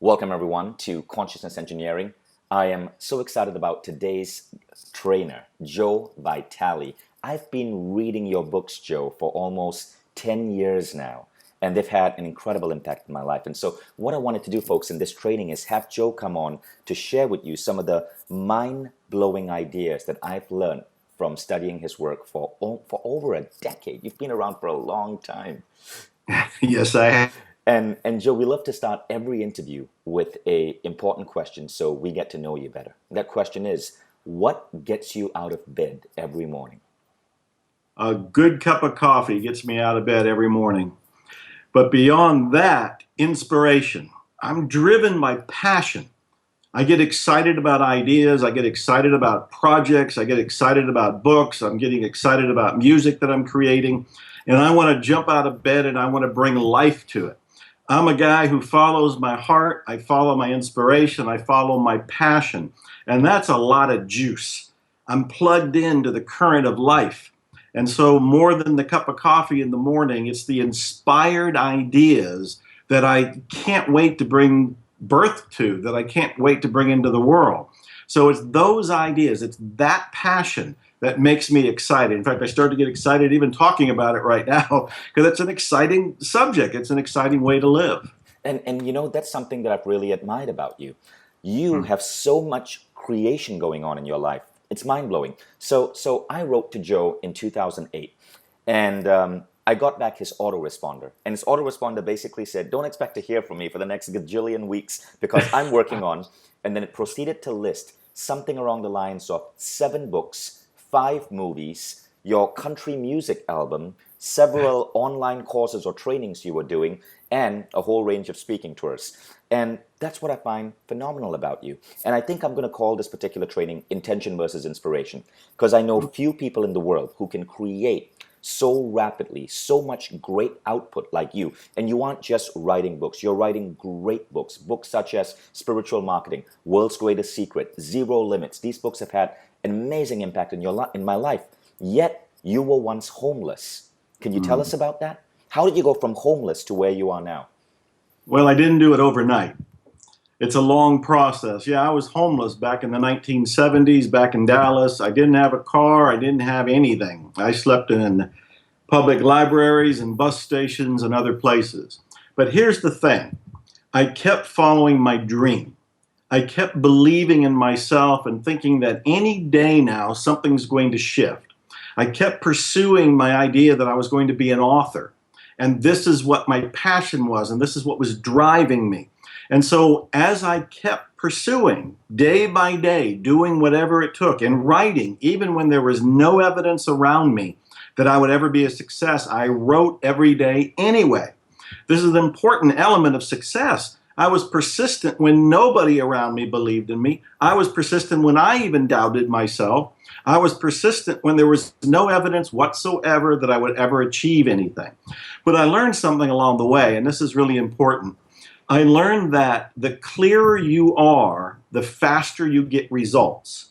Welcome, everyone, to Consciousness Engineering. I am so excited about today's trainer, Joe Vitale. I've been reading your books, Joe, for almost 10 years now, and they've had an incredible impact in my life. And so what I wanted to do, folks, in this training is have Joe come on to share with you some of the mind-blowing ideas that I've learned from studying his work for over a decade. You've been around for a long time. Yes, I have. And Joe, we love to start every interview with a important question so we get to know you better. That question is, what gets you out of bed every morning? A good cup of coffee gets me out of bed every morning. But beyond that, inspiration. I'm driven by passion. I get excited about ideas. I get excited about projects. I get excited about books. I'm getting excited about music that I'm creating. And I want to jump out of bed and I want to bring life to it. I'm a guy who follows my heart, I follow my inspiration, I follow my passion, and that's a lot of juice. I'm plugged into the current of life. And so more than the cup of coffee in the morning, it's the inspired ideas that I can't wait to bring birth to, that I can't wait to bring into the world. So it's those ideas, it's that passion that makes me excited. In fact, I start to get excited even talking about it right now because it's an exciting subject. It's an exciting way to live. And you know, that's something that I've really admired about you. You have so much creation going on in your life. It's mind-blowing. So I wrote to Joe in 2008, and I got back his autoresponder. And his autoresponder basically said, don't expect to hear from me for the next gajillion weeks because I'm working on, and then it proceeded to list something along the lines of 7 books, 5 movies, your country music album, several online courses or trainings you were doing, and a whole range of speaking tours. And that's what I find phenomenal about you. And I think I'm going to call this particular training Intention versus Inspiration, because I know few people in the world who can create so rapidly, so much great output like you. And you aren't just writing books, you're writing great books. Books such as Spiritual Marketing, World's Greatest Secret, Zero Limits. These books have had an amazing impact in my life. Yet you were once homeless. Can you tell us about that? How did you go from homeless to where you are now? Well, I didn't do it overnight. It's a long process. Yeah, I was homeless back in the 1970s, back in Dallas. I didn't have a car. I didn't have anything. I slept in public libraries and bus stations and other places. But here's the thing. I kept following my dream. I kept believing in myself and thinking that any day now something's going to shift. I kept pursuing my idea that I was going to be an author. And this is what my passion was, and this is what was driving me. And so as I kept pursuing, day by day, doing whatever it took, and writing, even when there was no evidence around me that I would ever be a success, I wrote every day anyway. This is an important element of success. I was persistent when nobody around me believed in me. I was persistent when I even doubted myself. I was persistent when there was no evidence whatsoever that I would ever achieve anything. But I learned something along the way, and this is really important. I learned that the clearer you are, the faster you get results.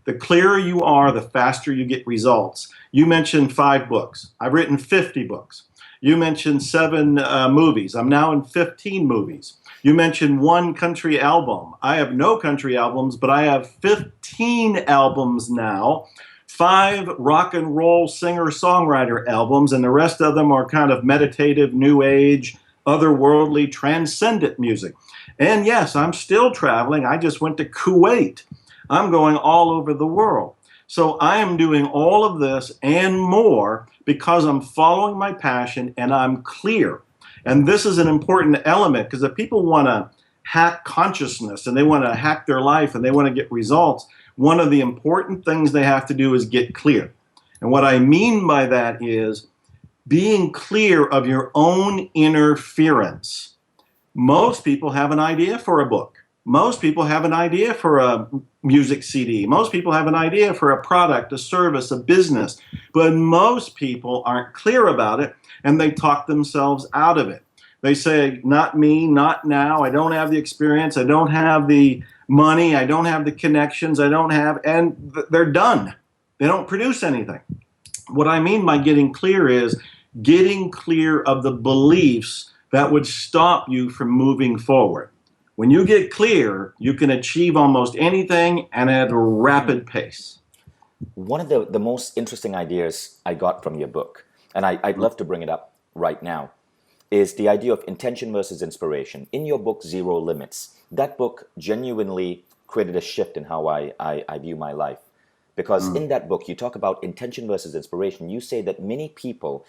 The clearer you are, the faster you get results. You mentioned 5 books. I've written 50 books. You mentioned 7 movies. I'm now in 15 movies. You mentioned 1 country album. I have no country albums, but I have 15 albums now. 5 rock and roll singer-songwriter albums, and the rest of them are kind of meditative, new age, otherworldly, transcendent music. And yes, I'm still traveling. I just went to Kuwait. I'm going all over the world. So I am doing all of this and more because I'm following my passion and I'm clear. And this is an important element because if people want to hack consciousness and they want to hack their life and they want to get results, one of the important things they have to do is get clear. And what I mean by that is being clear of your own interference. Most people have an idea for a book. Most people have an idea for a music CD. Most people have an idea for a product, a service, a business. But most people aren't clear about it, and they talk themselves out of it. They say, not me, not now. I don't have the experience. I don't have the money. I don't have the connections. And they're done. They don't produce anything. What I mean by getting clear is getting clear of the beliefs that would stop you from moving forward. When you get clear, you can achieve almost anything and at a rapid pace. One of the most interesting ideas I got from your book, and I'd love to bring it up right now, is the idea of intention versus inspiration. In your book, Zero Limits, that book genuinely created a shift in how I view my life. Because in that book, you talk about intention versus inspiration. You say that many people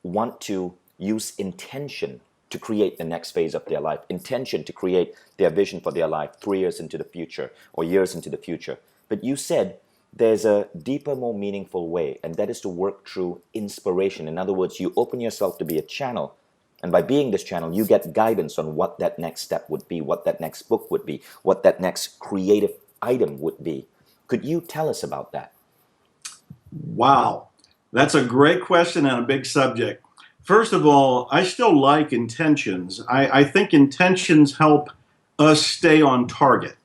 want to use intention to create the next phase of their life, intention to create their vision for their life 3 years into the future or years into the future. But you said there's a deeper, more meaningful way, and that is to work through inspiration. In other words, you open yourself to be a channel, and by being this channel, you get guidance on what that next step would be, what that next book would be, what that next creative item would be. Could you tell us about that? Wow, that's a great question and a big subject. First of all, I still like intentions. I think intentions help us stay on target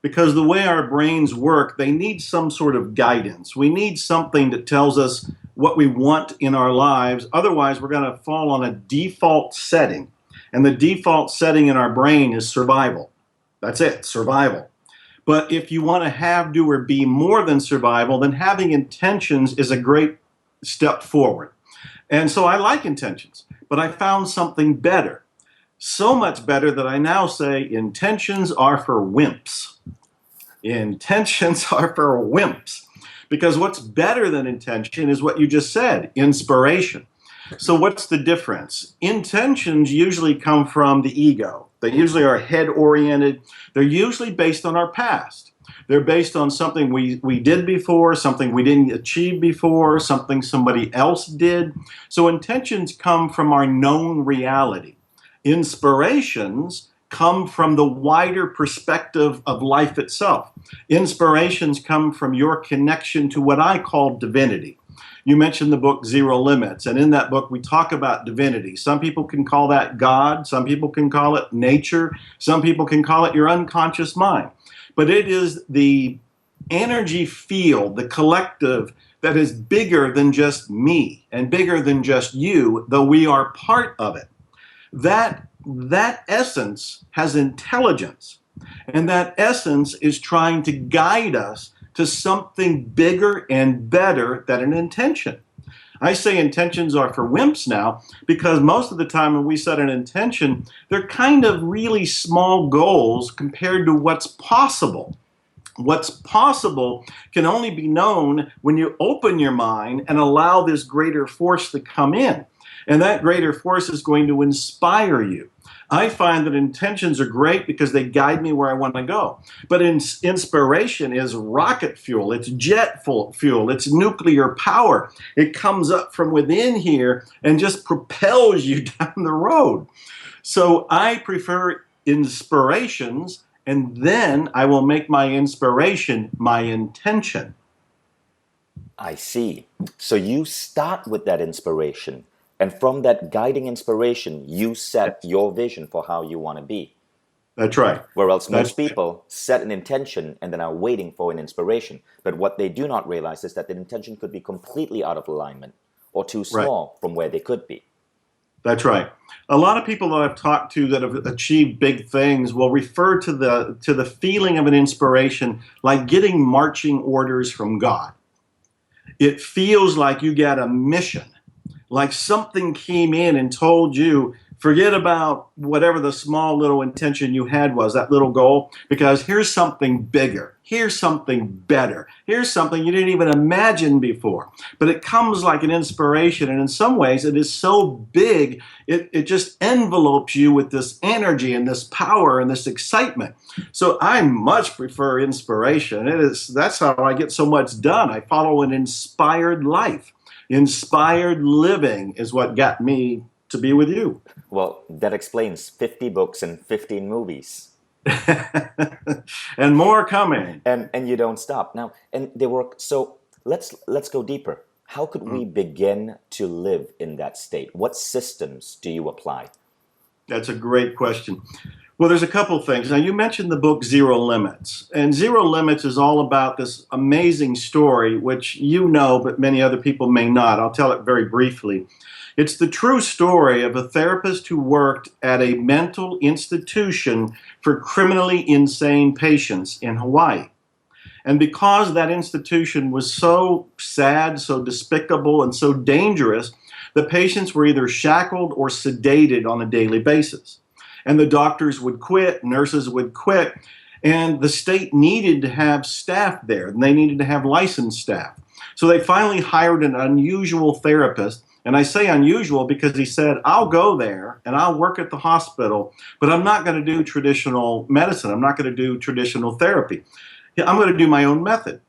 because the way our brains work, they need some sort of guidance. We need something that tells us what we want in our lives. Otherwise, we're going to fall on a default setting. And the default setting in our brain is survival. That's it, survival. But if you want to have, do, or be more than survival, then having intentions is a great step forward. And so I like intentions, but I found something better. So much better that I now say intentions are for wimps. Intentions are for wimps. Because what's better than intention is what you just said, inspiration. So what's the difference? Intentions usually come from the ego. They usually are head-oriented. They're usually based on our past. They're based on something we did before, something we didn't achieve before, something somebody else did. So intentions come from our known reality. Inspirations come from the wider perspective of life itself. Inspirations come from your connection to what I call divinity. You mentioned the book Zero Limits, and in that book we talk about divinity. Some people can call that God, some people can call it nature, some people can call it your unconscious mind. But it is the energy field, the collective, that is bigger than just me and bigger than just you, though we are part of it. That essence has intelligence, and that essence is trying to guide us to something bigger and better than an intention. I say intentions are for wimps now because most of the time when we set an intention, they're kind of really small goals compared to what's possible. What's possible can only be known when you open your mind and allow this greater force to come in. And that greater force is going to inspire you. I find that intentions are great because they guide me where I want to go. But inspiration is rocket fuel, it's jet fuel, it's nuclear power. It comes up from within here and just propels you down the road. So I prefer inspirations, and then I will make my inspiration my intention. I see. So you start with that inspiration. And from that guiding inspiration, you set your vision for how you want to be. That's right. Whereas most people set an intention and then are waiting for an inspiration. But what they do not realize is that the intention could be completely out of alignment or too small from where they could be. That's right. A lot of people that I've talked to that have achieved big things will refer to the feeling of an inspiration like getting marching orders from God. It feels like you get a mission. Like something came in and told you, forget about whatever the small little intention you had was, that little goal, because here's something bigger. Here's something better. Here's something you didn't even imagine before. But it comes like an inspiration, and in some ways it is so big, it just envelopes you with this energy and this power and this excitement. So I much prefer inspiration. That's how I get so much done. I follow an inspired life. Inspired living is what got me to be with you. Well, that explains 50 books and 15 movies. And more coming. And you don't stop. Now, and they work. So let's go deeper. How could we begin to live in that state? What systems do you apply? That's a great question. Well, there's a couple of things. Now, you mentioned the book Zero Limits, and Zero Limits is all about this amazing story, which you know, but many other people may not. I'll tell it very briefly. It's the true story of a therapist who worked at a mental institution for criminally insane patients in Hawaii. And because that institution was so sad, so despicable, and so dangerous, the patients were either shackled or sedated on a daily basis. And the doctors would quit, nurses would quit, and the state needed to have staff there, and they needed to have licensed staff. So they finally hired an unusual therapist, and I say unusual because he said, I'll go there and I'll work at the hospital, but I'm not going to do traditional medicine. I'm not going to do traditional therapy. I'm going to do my own method.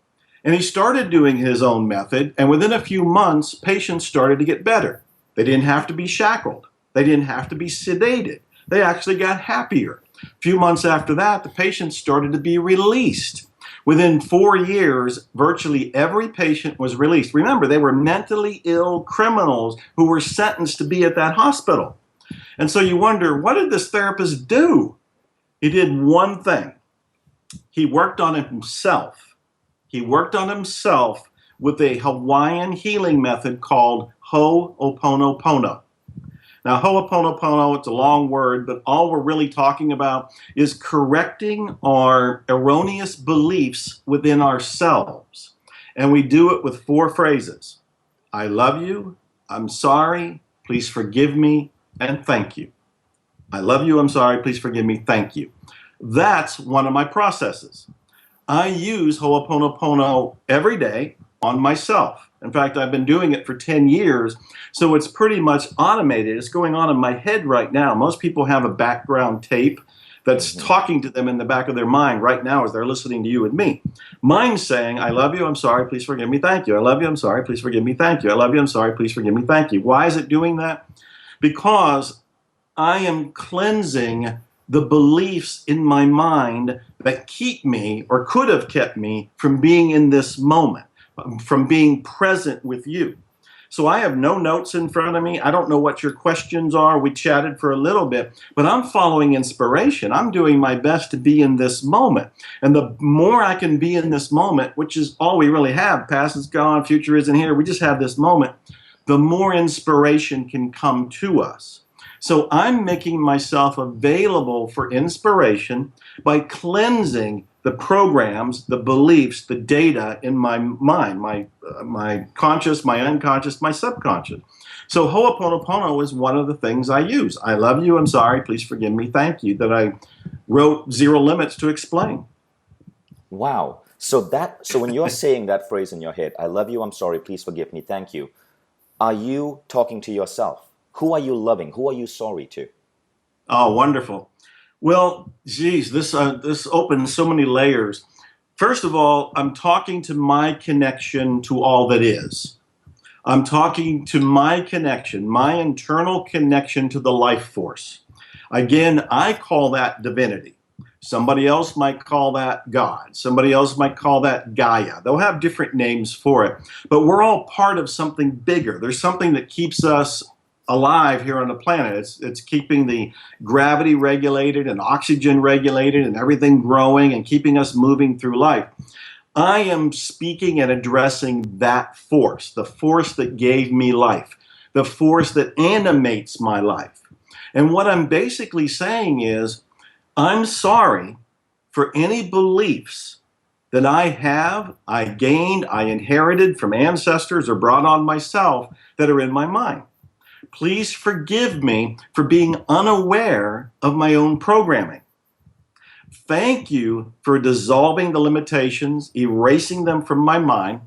And he started doing his own method, and within a few months, patients started to get better. They didn't have to be shackled. They didn't have to be sedated. They actually got happier. A few months after that, the patients started to be released. Within 4 years, virtually every patient was released. Remember, they were mentally ill criminals who were sentenced to be at that hospital. And so you wonder, what did this therapist do? He did one thing. He worked on himself. He worked on himself with a Hawaiian healing method called Ho'oponopono. Now, Ho'oponopono, it's a long word, but all we're really talking about is correcting our erroneous beliefs within ourselves. And we do it with 4 phrases. I love you, I'm sorry, please forgive me, and thank you. I love you, I'm sorry, please forgive me, thank you. That's one of my processes. I use Ho'oponopono every day on myself. In fact, I've been doing it for 10 years, so it's pretty much automated. It's going on in my head right now. Most people have a background tape that's talking to them in the back of their mind right now as they're listening to you and me. Mine's saying, I love you, I'm sorry, please forgive me, thank you. I love you, I'm sorry, please forgive me, thank you. I love you, I'm sorry, please forgive me, thank you. Why is it doing that? Because I am cleansing the beliefs in my mind that keep me or could have kept me from being in this moment, from being present with you. So I have no notes in front of me. I don't know what your questions are. We chatted for a little bit, but I'm following inspiration. I'm doing my best to be in this moment. And the more I can be in this moment, which is all we really have, past is gone, future isn't here, we just have this moment, the more inspiration can come to us. So I'm making myself available for inspiration by cleansing the programs, the beliefs, the data in my mind, my conscious, my unconscious, my subconscious. So Ho'oponopono is one of the things I use. I love you, I'm sorry, please forgive me, thank you, that I wrote Zero Limits to explain. Wow. So when you're saying that phrase in your head, I love you, I'm sorry, please forgive me, thank you, are you talking to yourself? Who are you loving? Who are you sorry to? Oh, wonderful. Well, geez, this opens so many layers. First of all, I'm talking to my connection to all that is. I'm talking to my connection, my internal connection to the life force. Again, I call that divinity. Somebody else might call that God. Somebody else might call that Gaia. They'll have different names for it. But we're all part of something bigger. There's something that keeps us alive here on the planet. It's keeping the gravity regulated and oxygen regulated and everything growing and keeping us moving through life. I am speaking and addressing that force, the force that gave me life, the force that animates my life. And what I'm basically saying is, I'm sorry for any beliefs that I have, I gained, I inherited from ancestors or brought on myself that are in my mind. Please forgive me for being unaware of my own programming. Thank you for dissolving the limitations, erasing them from my mind.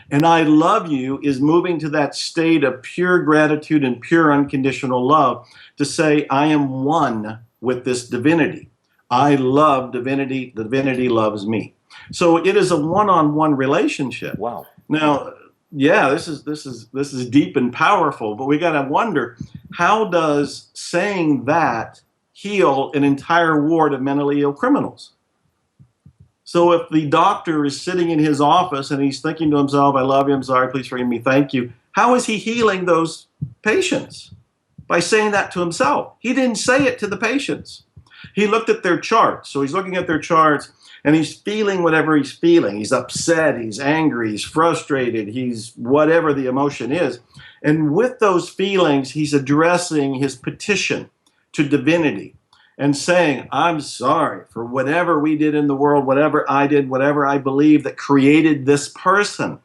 And I love you is moving to that state of pure gratitude and pure unconditional love to say, I am one with this divinity. I love divinity. Divinity loves me. So it is a one-on-one relationship. Wow. Now, yeah, this is deep and powerful, but we got to wonder, how does saying that heal an entire ward of mentally ill criminals? So if the doctor is sitting in his office and he's thinking to himself, I love you, I'm sorry, please forgive me, thank you, how is he healing those patients? By saying that to himself. He didn't say it to the patients. He looked at their charts. So he's looking at their charts and he's feeling whatever he's feeling. He's upset, he's angry, he's frustrated, he's whatever the emotion is. And with those feelings, he's addressing his petition to divinity and saying, I'm sorry for whatever we did in the world, whatever I did, whatever I believe that created this person.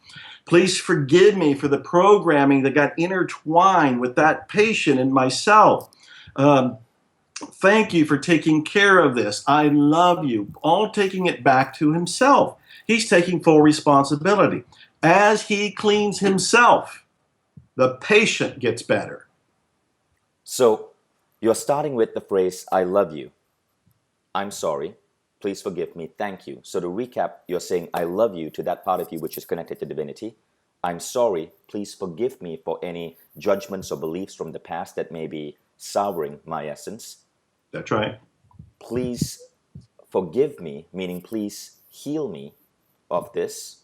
Please forgive me for the programming that got intertwined with that patient and myself. Thank you for taking care of this. I love you. All taking it back to himself. He's taking full responsibility. As he cleans himself, the patient gets better. So you're starting with the phrase, I love you. I'm sorry. Please forgive me. Thank you. So to recap, you're saying, I love you to that part of you which is connected to divinity. I'm sorry. Please forgive me for any judgments or beliefs from the past that may be souring my essence. That's right. Please forgive me, meaning please heal me of this.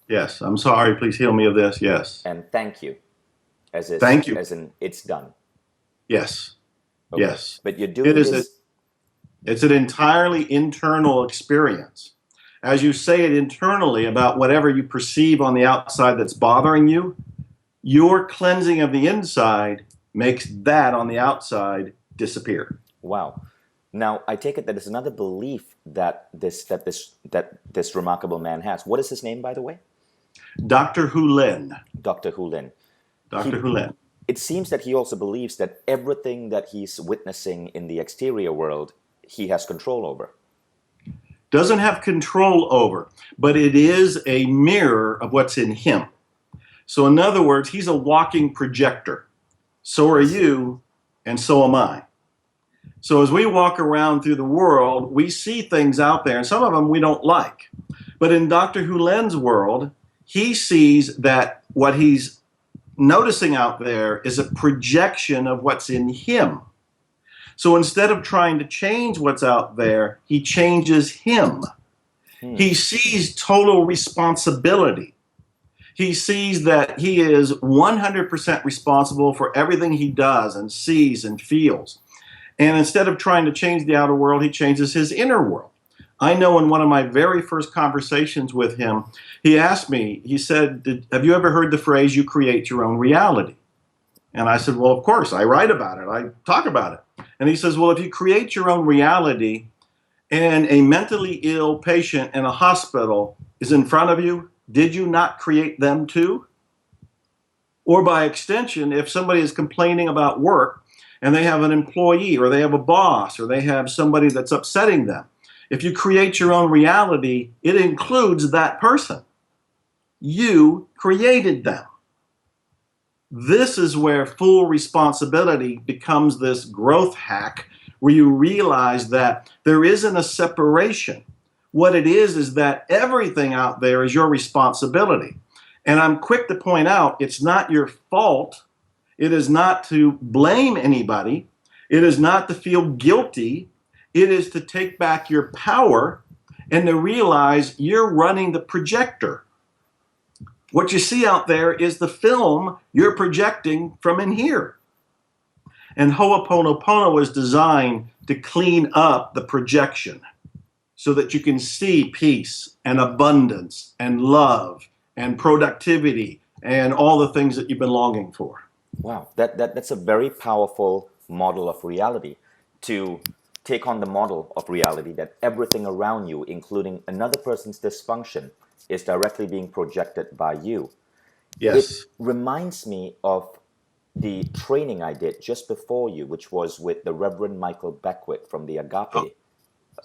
Yes, I'm sorry. Please heal me of this. Yes. And thank you. Thank you. As in, it's done. Yes. Okay. Yes. But you're doing this. It's an entirely internal experience. As you say it internally about whatever you perceive on the outside that's bothering you, your cleansing of the inside makes that on the outside disappear. Wow. Now, I take it that there's another belief that this remarkable man has. What is his name, by the way? Dr. Hulin. Dr. Hulin. Dr. Hulin. It seems that he also believes that everything that he's witnessing in the exterior world, he has control over. Doesn't have control over, but it is a mirror of what's in him. So in other words, he's a walking projector. So are you, and so am I. So as we walk around through the world, we see things out there, and some of them we don't like. But in Dr. Hulin's world, he sees that what he's noticing out there is a projection of what's in him. So instead of trying to change what's out there, he changes him. He sees total responsibility. He sees that he is 100% responsible for everything he does and sees and feels. And instead of trying to change the outer world, he changes his inner world. I know in one of my very first conversations with him, he asked me, he said, have you ever heard the phrase, you create your own reality? And I said, well, of course, I write about it. I talk about it. And he says, well, if you create your own reality and a mentally ill patient in a hospital is in front of you, did you not create them too? Or by extension, if somebody is complaining about work and they have an employee or they have a boss or they have somebody that's upsetting them, if you create your own reality, it includes that person. You created them. This is where full responsibility becomes this growth hack where you realize that there isn't a separation. What it is that everything out there is your responsibility. And I'm quick to point out, it's not your fault. It is not to blame anybody. It is not to feel guilty. It is to take back your power and to realize you're running the projector. What you see out there is the film you're projecting from in here. And Ho'oponopono was designed to clean up the projection so that you can see peace and abundance and love and productivity and all the things that you've been longing for. Wow, that's a very powerful model of reality, to take on the model of reality that everything around you, including another person's dysfunction, is directly being projected by you. Yes. It reminds me of the training I did just before you, which was with the Reverend Michael Beckwith from the Agape.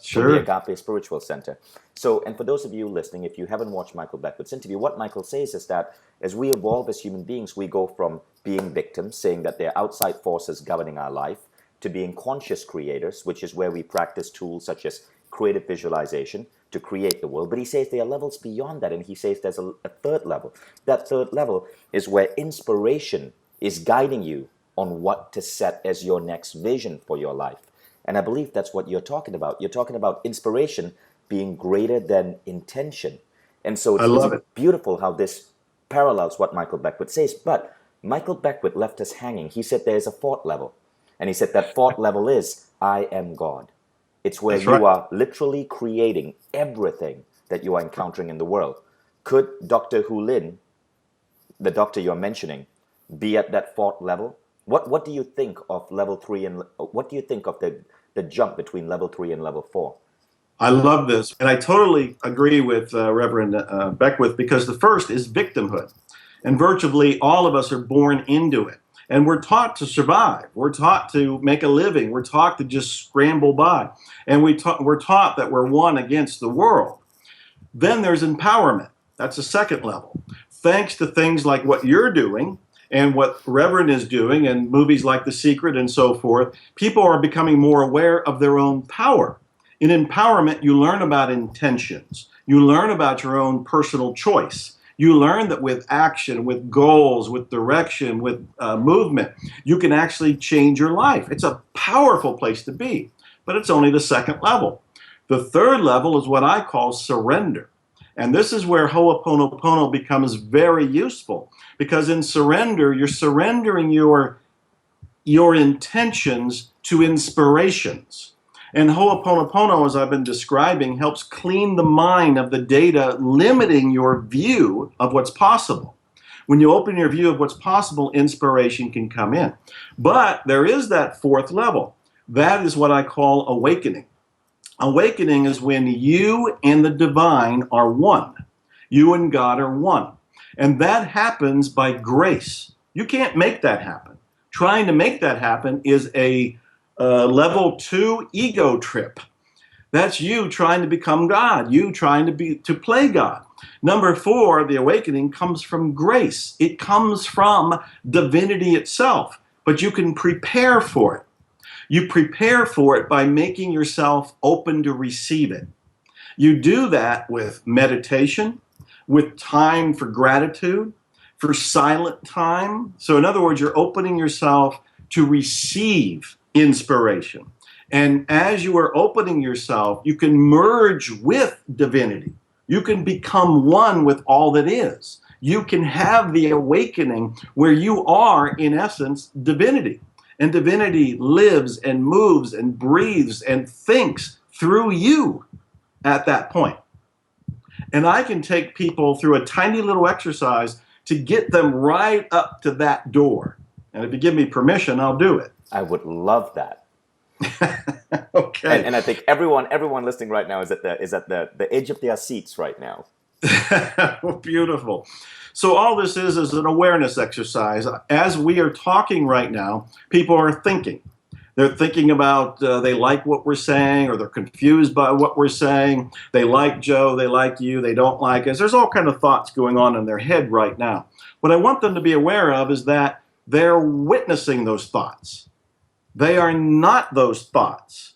Sure. From the Agape Spiritual Center. So, and for those of you listening, if you haven't watched Michael Beckwith's interview, what Michael says is that as we evolve as human beings, we go from being victims, saying that there are outside forces governing our life, to being conscious creators, which is where we practice tools such as creative visualization to create the world. But he says there are levels beyond that, and he says there's a third level. That third level is where inspiration is guiding you on what to set as your next vision for your life. And I believe that's what you're talking about. You're talking about inspiration being greater than intention. And so it's beautiful how this parallels what Michael Beckwith says. But Michael Beckwith left us hanging. He said there's a fourth level. And he said that fourth level is, I am God. It's where That's right. you are literally creating everything that you are encountering in the world. Could Dr. Hulin, the doctor you're mentioning, be at that fourth level? What do you think of level three and what do you think of the jump between level three and level four? I love this. And I totally agree with Reverend Beckwith, because the first is victimhood. And virtually all of us are born into it. And we're taught to survive. We're taught to make a living. We're taught to just scramble by. And we're taught that we're one against the world. Then there's empowerment. That's the second level. Thanks to things like what you're doing and what Reverend is doing and movies like The Secret and so forth, people are becoming more aware of their own power. In empowerment, you learn about intentions. You learn about your own personal choice. You learn that with action, with goals, with direction, with movement, you can actually change your life. It's a powerful place to be, but it's only the second level. The third level is what I call surrender. And this is where Ho'oponopono becomes very useful, because in surrender, you're surrendering your intentions to inspirations. And Ho'oponopono, as I've been describing, helps clean the mind of the data limiting your view of what's possible. When you open your view of what's possible, inspiration can come in. But there is that fourth level. That is what I call awakening. Awakening is when you and the divine are one. You and God are one. And that happens by grace. You can't make that happen. Trying to make that happen is a level 2 ego trip. That's you trying to become God, you trying to play God. Number 4, the awakening comes from grace. It comes from divinity itself, but you can prepare for it. You prepare for it by making yourself open to receive it. You do that with meditation, with time for gratitude, for silent time. So in other words, you're opening yourself to receive inspiration. And as you are opening yourself, you can merge with divinity. You can become one with all that is. You can have the awakening where you are, in essence, divinity. And divinity lives and moves and breathes and thinks through you at that point. And I can take people through a tiny little exercise to get them right up to that door. And if you give me permission, I'll do it. I would love that. Okay. And I think everyone listening right now is at the edge of their seats right now. Beautiful. So all this is an awareness exercise. As we are talking right now, people are thinking. They're thinking about they like what we're saying, or they're confused by what we're saying. They like Joe, they like you, they don't like us. There's all kind of thoughts going on in their head right now. What I want them to be aware of is that they're witnessing those thoughts. They are not those thoughts.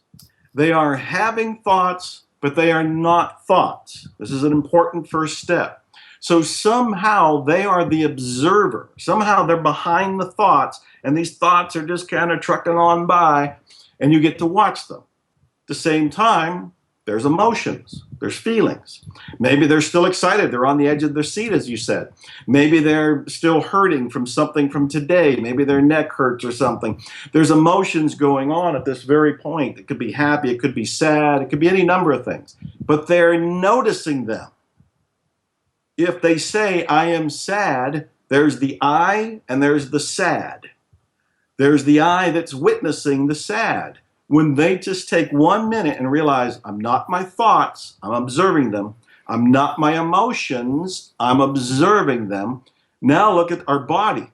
They are having thoughts, but they are not thoughts. This is an important first step. So somehow they are the observer. Somehow they're behind the thoughts, and these thoughts are just kind of trucking on by, and you get to watch them. At the same time, there's emotions, there's feelings. Maybe they're still excited, they're on the edge of their seat, as you said. Maybe they're still hurting from something from today. Maybe their neck hurts or something. There's emotions going on at this very point. It could be happy, it could be sad, it could be any number of things. But they're noticing them. If they say, I am sad, there's the I and there's the sad. There's the I that's witnessing the sad. When they just take 1 minute and realize, I'm not my thoughts, I'm observing them. I'm not my emotions, I'm observing them. Now look at our body.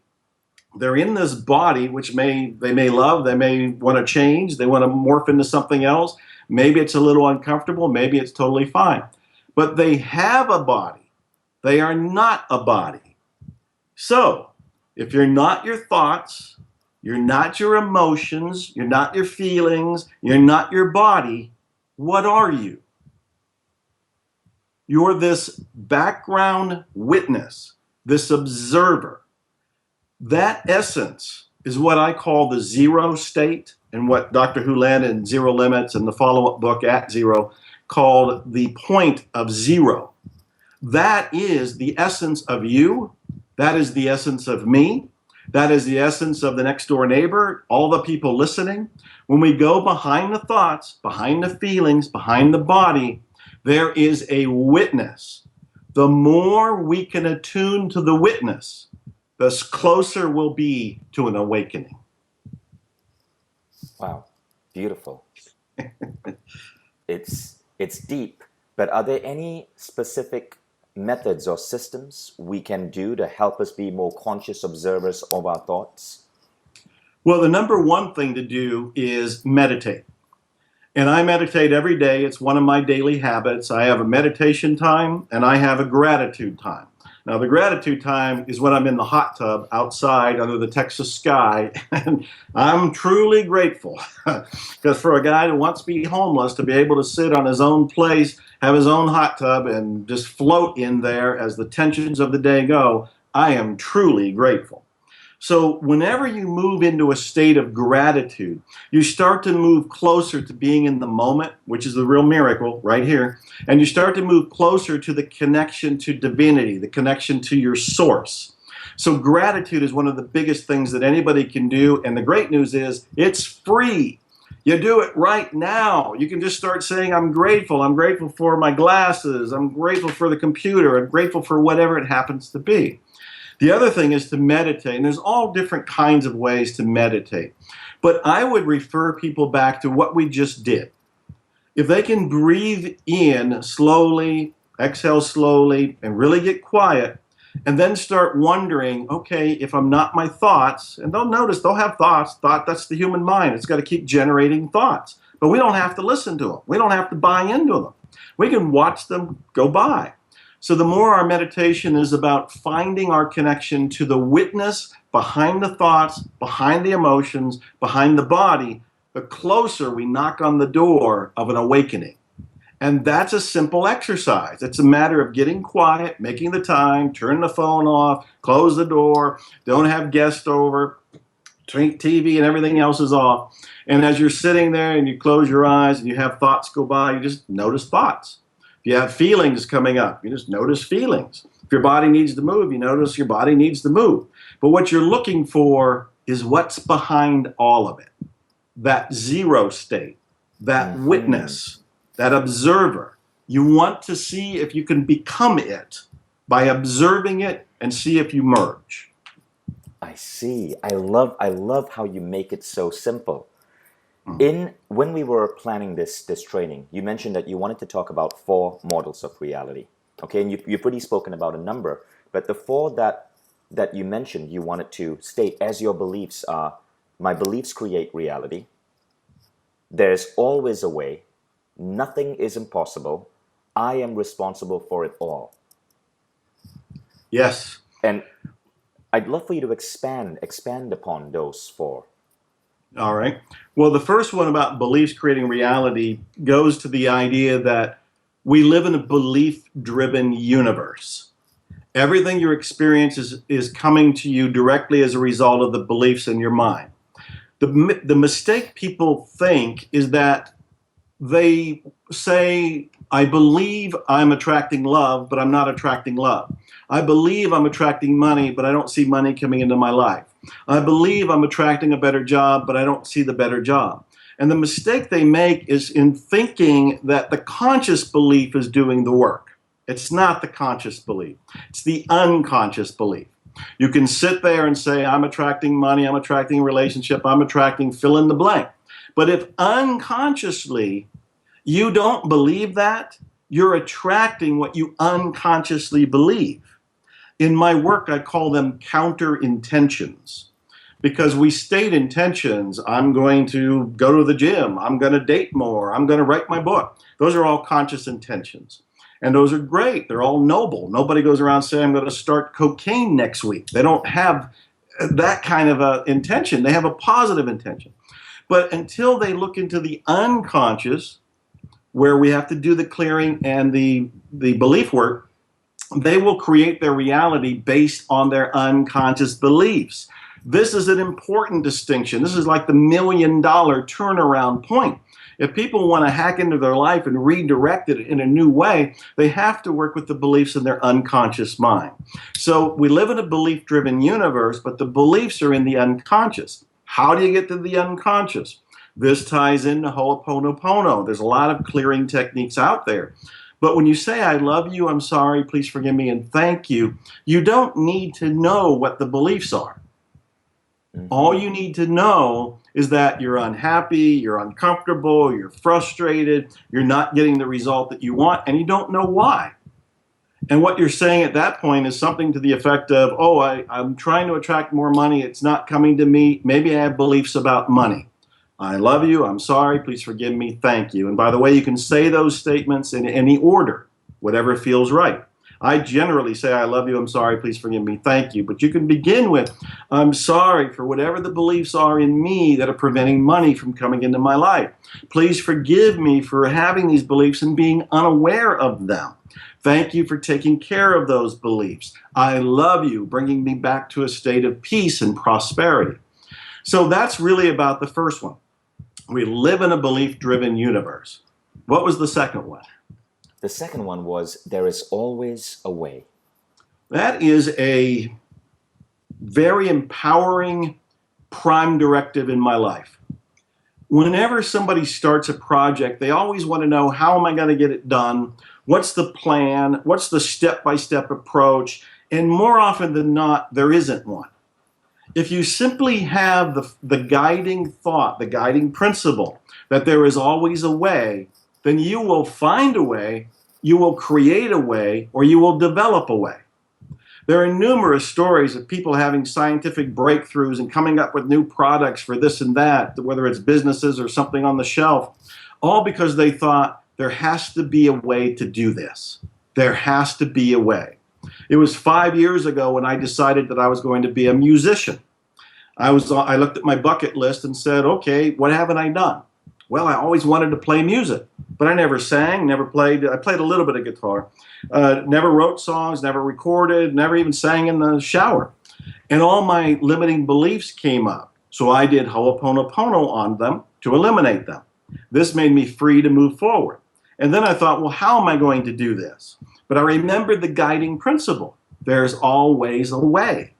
They're in this body, which they may love, they may want to change, they want to morph into something else. Maybe it's a little uncomfortable, maybe it's totally fine. But they have a body. They are not a body. So, if you're not your thoughts, you're not your emotions, you're not your feelings, you're not your body, what are you? You're this background witness, this observer. That essence is what I call the zero state, and what Dr. Hulin in Zero Limits and the follow-up book At Zero called the point of zero. That is the essence of you. That is the essence of me. That is the essence of the next door neighbor, all the people listening. When we go behind the thoughts, behind the feelings, behind the body, there is a witness. The more we can attune to the witness, the closer we'll be to an awakening. Wow, beautiful. It's deep, but are there any specific methods or systems we can do to help us be more conscious observers of our thoughts? Well, the number one thing to do is meditate. And I meditate every day. It's one of my daily habits. I have a meditation time and I have a gratitude time. Now, the gratitude time is when I'm in the hot tub outside under the Texas sky, and I'm truly grateful because for a guy who wants to be homeless to be able to sit on his own place, have his own hot tub, and just float in there as the tensions of the day go, I am truly grateful. So whenever you move into a state of gratitude, you start to move closer to being in the moment, which is the real miracle right here, and you start to move closer to the connection to divinity, the connection to your source. So gratitude is one of the biggest things that anybody can do, and the great news is it's free. You do it right now. You can just start saying, I'm grateful. I'm grateful for my glasses. I'm grateful for the computer. I'm grateful for whatever it happens to be. The other thing is to meditate, and there's all different kinds of ways to meditate. But I would refer people back to what we just did. If they can breathe in slowly, exhale slowly, and really get quiet, and then start wondering, okay, if I'm not my thoughts, and they'll notice they'll have thoughts. That's the human mind. It's got to keep generating thoughts. But we don't have to listen to them. We don't have to buy into them. We can watch them go by. So the more our meditation is about finding our connection to the witness behind the thoughts, behind the emotions, behind the body, the closer we knock on the door of an awakening. And that's a simple exercise. It's a matter of getting quiet, making the time, turn the phone off, close the door, don't have guests over, TV and everything else is off. And as you're sitting there and you close your eyes and you have thoughts go by, you just notice thoughts. If you have feelings coming up, you just notice feelings. If your body needs to move, you notice your body needs to move. But what you're looking for is what's behind all of it. That zero state, that witness, that observer. You want to see if you can become it by observing it and see if you merge. I see. I love how you make it so simple. When we were planning this training, you mentioned that you wanted to talk about 4 models of reality. Okay, and you've already spoken about a number, but the 4 that you mentioned, you wanted to state as your beliefs are: my beliefs create reality. There's always a way. Nothing is impossible. I am responsible for it all. Yes. And I'd love for you to expand upon those 4. All right. Well, the first one about beliefs creating reality goes to the idea that we live in a belief-driven universe. Everything you experience is coming to you directly as a result of the beliefs in your mind. The mistake people think is that they say, I believe I'm attracting love, but I'm not attracting love. I believe I'm attracting money, but I don't see money coming into my life. I believe I'm attracting a better job, but I don't see the better job. And the mistake they make is in thinking that the conscious belief is doing the work. It's not the conscious belief. It's the unconscious belief. You can sit there and say, I'm attracting money, I'm attracting a relationship, I'm attracting fill in the blank. But if unconsciously you don't believe that, you're attracting what you unconsciously believe. In my work, I call them counter intentions, because we state intentions. I'm going to go to the gym. I'm going to date more. I'm going to write my book. Those are all conscious intentions. And those are great. They're all noble. Nobody goes around saying, I'm going to start cocaine next week. They don't have that kind of a intention. They have a positive intention. But until they look into the unconscious, where we have to do the clearing and the belief work, they will create their reality based on their unconscious beliefs. This is an important distinction. This is like the $1,000,000 turnaround point. If people want to hack into their life and redirect it in a new way, they have to work with the beliefs in their unconscious mind. So we live in a belief-driven universe, but the beliefs are in the unconscious. How do you get to the unconscious? This ties into Ho'oponopono. There's a lot of clearing techniques out there. But when you say, I love you, I'm sorry, please forgive me, and thank you, you don't need to know what the beliefs are. All you need to know is that you're unhappy, you're uncomfortable, you're frustrated, you're not getting the result that you want, and you don't know why. And what you're saying at that point is something to the effect of, oh, I'm trying to attract more money, it's not coming to me, maybe I have beliefs about money. I love you, I'm sorry, please forgive me, thank you. And by the way, you can say those statements in any order, whatever feels right. I generally say, I love you, I'm sorry, please forgive me, thank you. But you can begin with, I'm sorry for whatever the beliefs are in me that are preventing money from coming into my life. Please forgive me for having these beliefs and being unaware of them. Thank you for taking care of those beliefs. I love you, bringing me back to a state of peace and prosperity. So that's really about the first one. We live in a belief-driven universe. What was the second one? The second one was, there is always a way. That is a very empowering prime directive in my life. Whenever somebody starts a project, they always want to know, how am I going to get it done? What's the plan? What's the step-by-step approach? And more often than not, there isn't one. If you simply have the guiding thought, the guiding principle, that there is always a way, then you will find a way, you will create a way, or you will develop a way. There are numerous stories of people having scientific breakthroughs and coming up with new products for this and that, whether it's businesses or something on the shelf, all because they thought there has to be a way to do this. There has to be a way. It was 5 years ago when I decided that I was going to be a musician. I looked at my bucket list and said, okay, what haven't I done? Well, I always wanted to play music, but I never sang, never played. I played a little bit of guitar, never wrote songs, never recorded, never even sang in the shower. And all my limiting beliefs came up. So I did Ho'oponopono on them to eliminate them. This made me free to move forward. And then I thought, well, how am I going to do this? But I remembered the guiding principle. There's always a way.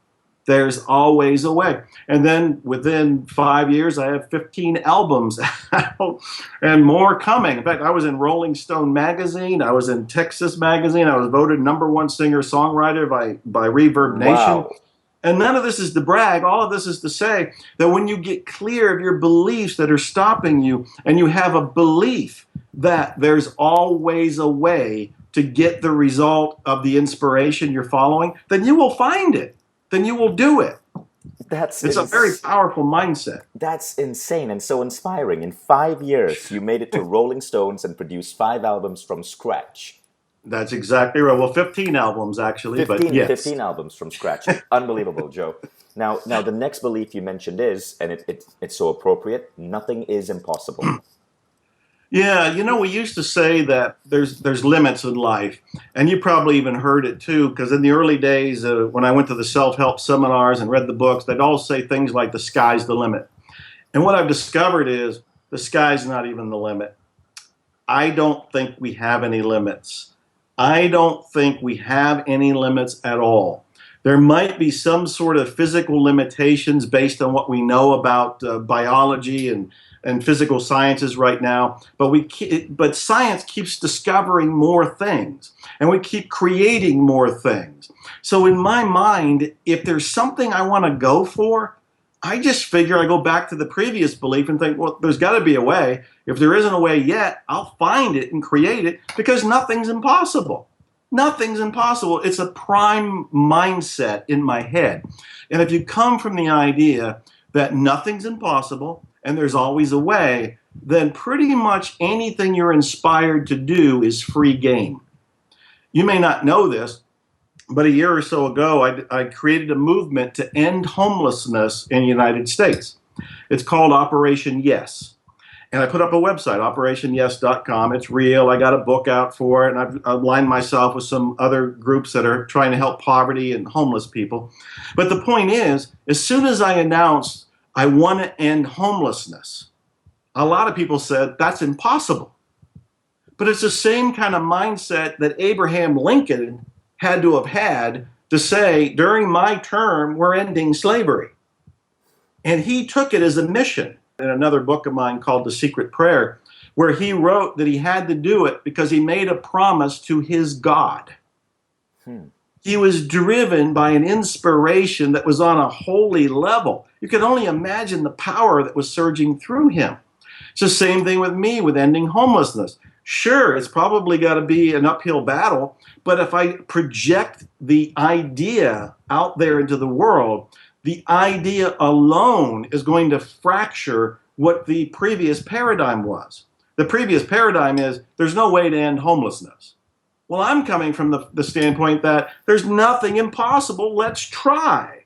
There's always a way. And then within 5 years, I have 15 albums out and more coming. In fact, I was in Rolling Stone magazine. I was in Texas magazine. I was voted #1 singer-songwriter by Reverb Nation. Wow. And none of this is to brag. All of this is to say that when you get clear of your beliefs that are stopping you, and you have a belief that there's always a way to get the result of the inspiration you're following, then you will find it. Then you will do it. It's a very powerful mindset. That's insane and so inspiring. In 5 years, you made it to Rolling Stones and produced 5 albums from scratch. That's exactly right. Well, 15 albums actually, 15, but yes. 15 albums from scratch. Unbelievable, Joe. Now, the next belief you mentioned is, and it's so appropriate, nothing is impossible. Yeah, you know, we used to say that there's limits in life, and you probably even heard it too, because in the early days when I went to the self-help seminars and read the books, they'd all say things like the sky's the limit. And what I've discovered is the sky's not even the limit. I don't think we have any limits. I don't think we have any limits at all. There might be some sort of physical limitations based on what we know about biology and physical sciences right now, but science keeps discovering more things, and we keep creating more things. So in my mind, if there's something I want to go for, I just figure I go back to the previous belief and think, well, there's got to be a way. If there isn't a way yet, I'll find it and create it, because nothing's impossible. Nothing's impossible. It's a prime mindset in my head. And if you come from the idea that nothing's impossible and there's always a way, then pretty much anything you're inspired to do is free game. You may not know this, but a year or so ago, I created a movement to end homelessness in the United States. It's called Operation Yes. And I put up a website, operationyes.com. It's real. I got a book out for it, and I've aligned myself with some other groups that are trying to help poverty and homeless people. But the point is, as soon as I announced I want to end homelessness, a lot of people said that's impossible. But it's the same kind of mindset that Abraham Lincoln had to say, during my term, we're ending slavery. And he took it as a mission. In another book of mine called The Secret Prayer, where he wrote that he had to do it because he made a promise to his God. He was driven by an inspiration that was on a holy level. You can only imagine the power that was surging through him. It's the same thing with me with ending homelessness. Sure, it's probably got to be an uphill battle, but if I project the idea out there into the world, the idea alone is going to fracture what the previous paradigm was. The previous paradigm is there's no way to end homelessness. Well, I'm coming from the standpoint that there's nothing impossible, let's try.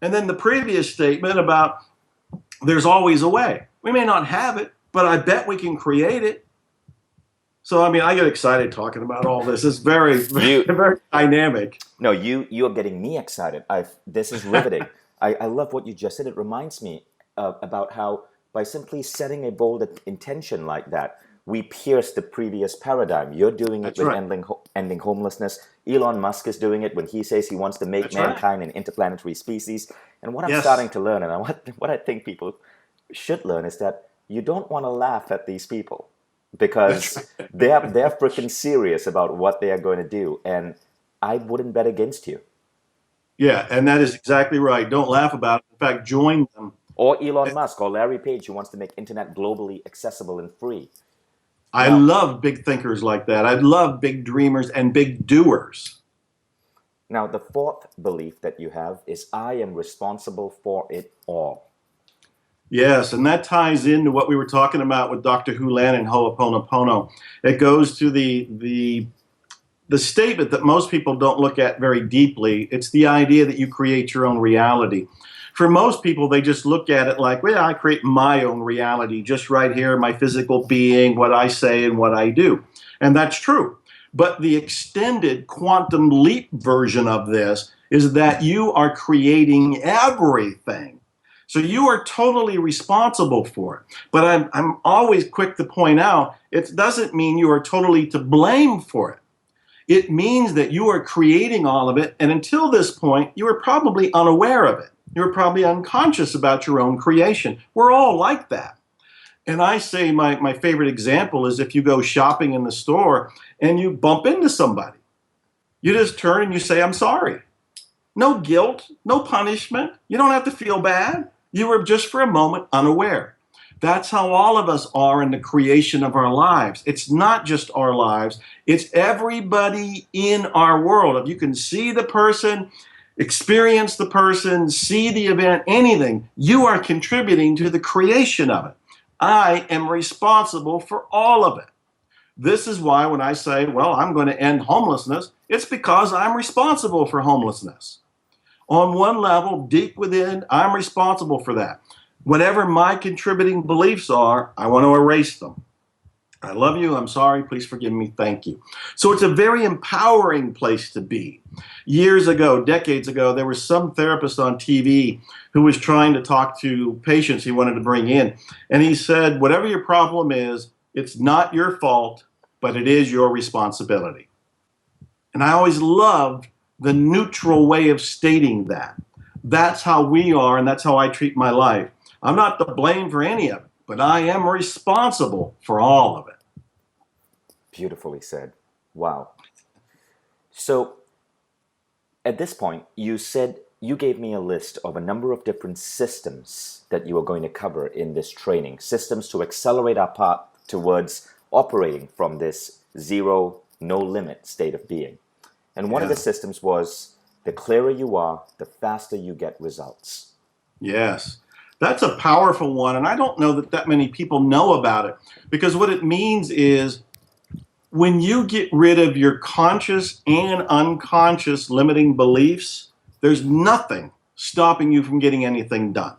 And then the previous statement about there's always a way. We may not have it, but I bet we can create it. So, I mean, I get excited talking about all this. It's very dynamic. No, you are getting me excited. This is riveting. I love what you just said. It reminds me about how by simply setting a bold intention like that, we pierce the previous paradigm. You're doing it with ending homelessness. Elon Musk is doing it when he says he wants to make mankind an interplanetary species. And what I'm starting to learn, and what I think people should learn, is that you don't want to laugh at these people, because they're freaking serious about what they are going to do, and I wouldn't bet against you. Yeah, and that is exactly right. Don't laugh about it. In fact, join them. Or Elon Musk or Larry Page, who wants to make internet globally accessible and free. I love big thinkers like that. I love big dreamers and big doers. Now, the fourth belief that you have is I am responsible for it all. Yes, and that ties into what we were talking about with Dr. Hulan and Ho'oponopono. It goes to the statement that most people don't look at very deeply. It's the idea that you create your own reality. For most people, they just look at it like, well, I create my own reality just right here, my physical being, what I say and what I do. And that's true. But the extended quantum leap version of this is that you are creating everything. So you are totally responsible for it. But I'm always quick to point out, it doesn't mean you are totally to blame for it. It means that you are creating all of it, and until this point, you were probably unaware of it. You were probably unconscious about your own creation. We're all like that. And I say my favorite example is if you go shopping in the store and you bump into somebody. You just turn and you say, I'm sorry. No guilt, no punishment. You don't have to feel bad. You were just for a moment unaware. That's how all of us are in the creation of our lives. It's not just our lives. It's everybody in our world. If you can see the person, experience the person, see the event, anything, you are contributing to the creation of it. I am responsible for all of it. This is why when I say, well, I'm going to end homelessness, it's because I'm responsible for homelessness. On one level, deep within, I'm responsible for that. Whatever my contributing beliefs are, I want to erase them. I love you, I'm sorry, please forgive me, thank you. So it's a very empowering place to be. Years ago, decades ago, there was some therapist on TV who was trying to talk to patients he wanted to bring in. And he said, whatever your problem is, it's not your fault, but it is your responsibility. And I always loved the neutral way of stating that. That's how we are, and that's how I treat my life. I'm not to blame for any of it, but I am responsible for all of it. Beautifully said. Wow. So at this point, you said you gave me a list of a number of different systems that you are going to cover in this training, systems to accelerate our path towards operating from this zero, no limit state of being. And one of the systems was the clearer you are, the faster you get results. Yes. That's a powerful one, and I don't know that many people know about it, because what it means is when you get rid of your conscious and unconscious limiting beliefs, there's nothing stopping you from getting anything done.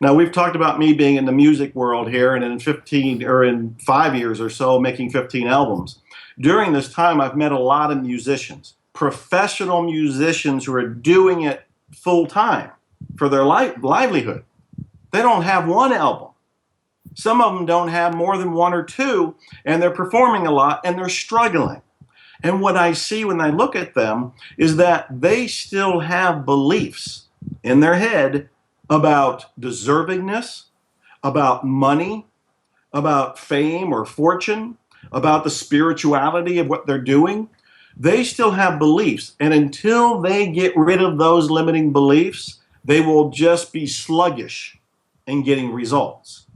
Now, we've talked about me being in the music world here, and in 15 or in 5 years or so, making 15 albums. During this time, I've met a lot of musicians, professional musicians who are doing it full time for their livelihood. They don't have one album. Some of them don't have more than one or two, and they're performing a lot, and they're struggling. And what I see when I look at them is that they still have beliefs in their head about deservingness, about money, about fame or fortune, about the spirituality of what they're doing. They still have beliefs. And until they get rid of those limiting beliefs, they will just be sluggish in getting results.